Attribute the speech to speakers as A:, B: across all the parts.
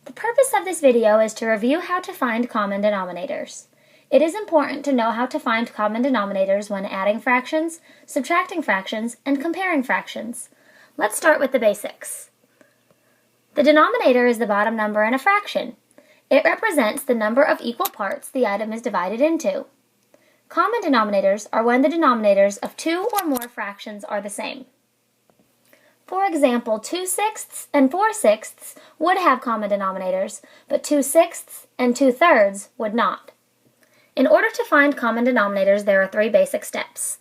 A: The purpose of this video is to review how to find common denominators. It is important to know how to find common denominators when adding fractions, subtracting fractions, and comparing fractions. Let's start with the basics. The denominator is the bottom number in a fraction. It represents the number of equal parts the item is divided into. Common denominators are when the denominators of two or more fractions are the same. For example, 2/6 and 4/6 would have common denominators, but 2/6 and 2/3 would not. In order to find common denominators, there are three basic steps.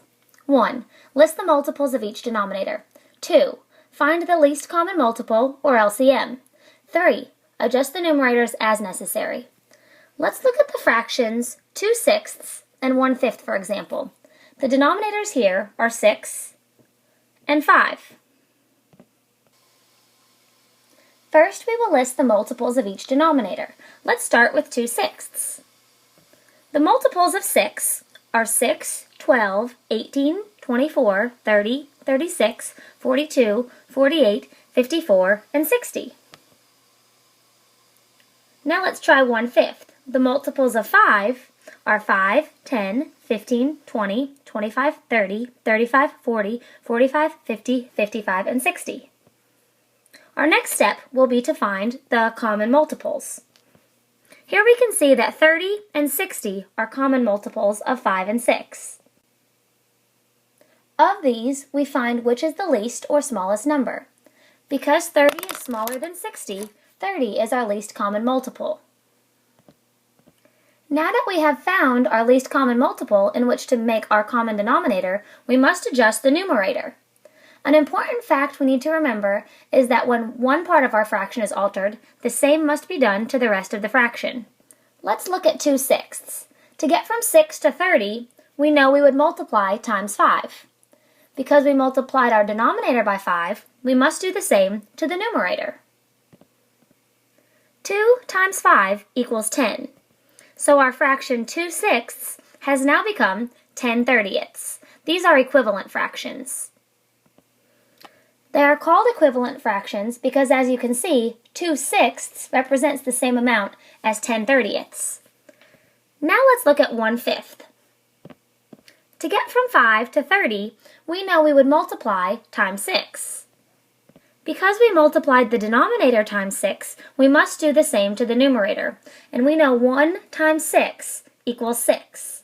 A: 1. List the multiples of each denominator. 2. Find the least common multiple, or LCM. 3. Adjust the numerators as necessary. Let's look at the fractions 2/6 and 1/5, for example. The denominators here are 6 and 5. First, we will list the multiples of each denominator. Let's start with 2/6. The multiples of 6 are 6, 12, 18, 24, 30, 36, 42, 48, 54, and 60. Now let's try 1/5. The multiples of 5 are 5, 10, 15, 20, 25, 30, 35, 40, 45, 50, 55, and 60. Our next step will be to find the common multiples. Here we can see that 30 and 60 are common multiples of 5 and 6. Of these, we find which is the least or smallest number. Because 30 is smaller than 60, 30 is our least common multiple. Now that we have found our least common multiple in which to make our common denominator, we must adjust the numerator. An important fact we need to remember is that when one part of our fraction is altered, the same must be done to the rest of the fraction. Let's look at 2/6. To get from 6 to 30, we know we would multiply times 5. Because we multiplied our denominator by 5, we must do the same to the numerator. 2 times 5 equals 10. So our fraction 2/6 has now become 10/30ths. These are equivalent fractions. They are called equivalent fractions because, as you can see, 2/6 represents the same amount as 10/30ths. Now let's look at 1/5. To get from 5 to 30, we know we would multiply times 6. Because we multiplied the denominator times 6, we must do the same to the numerator, and we know 1 times 6 equals 6.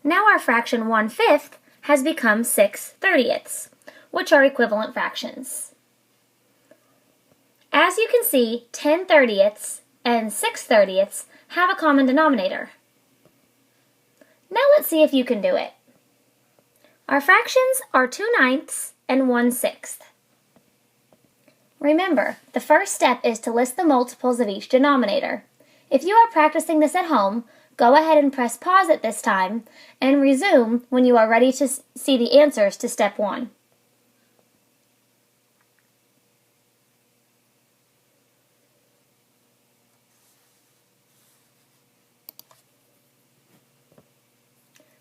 A: Now our fraction 1/5 has become 6/30ths, which are equivalent fractions. As you can see, 10/30ths and 6/30ths have a common denominator. Now let's see if you can do it. Our fractions are 2/9 and 1/6. Remember, the first step is to list the multiples of each denominator. If you are practicing this at home, go ahead and press pause at this time and resume when you are ready to see the answers to step 1.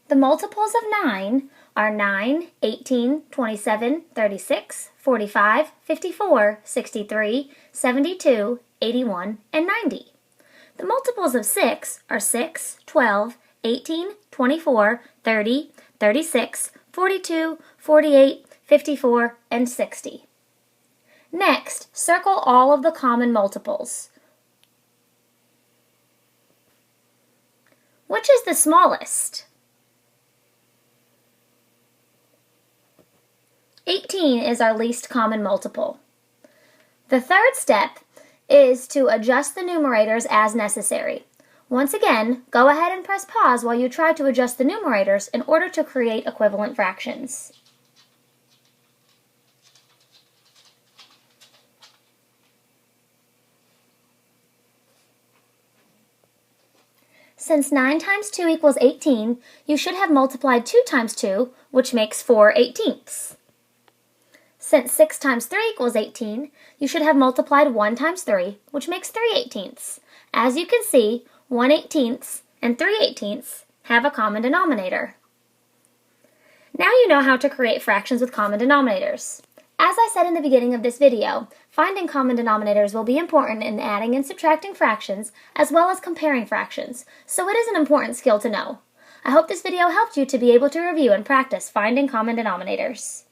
A: The multiples of 9 are 9, 18, 27, 36, 45, 54, 63, 72, 81, and 90. The multiples of 6 are 6, 12, 18, 24, 30, 36, 42, 48, 54, and 60. Next, circle all of the common multiples. Which is the smallest? 18 is our least common multiple. The third step is to adjust the numerators as necessary. Once again, go ahead and press pause while you try to adjust the numerators in order to create equivalent fractions. Since 9 times 2 equals 18, you should have multiplied 2 times 2, which makes 4/18ths. Since 6 times 3 equals 18, you should have multiplied 1 times 3, which makes 3/18ths. As you can see, 1/18ths and 3/18ths have a common denominator. Now you know how to create fractions with common denominators. As I said in the beginning of this video, finding common denominators will be important in adding and subtracting fractions, as well as comparing fractions, so it is an important skill to know. I hope this video helped you to be able to review and practice finding common denominators.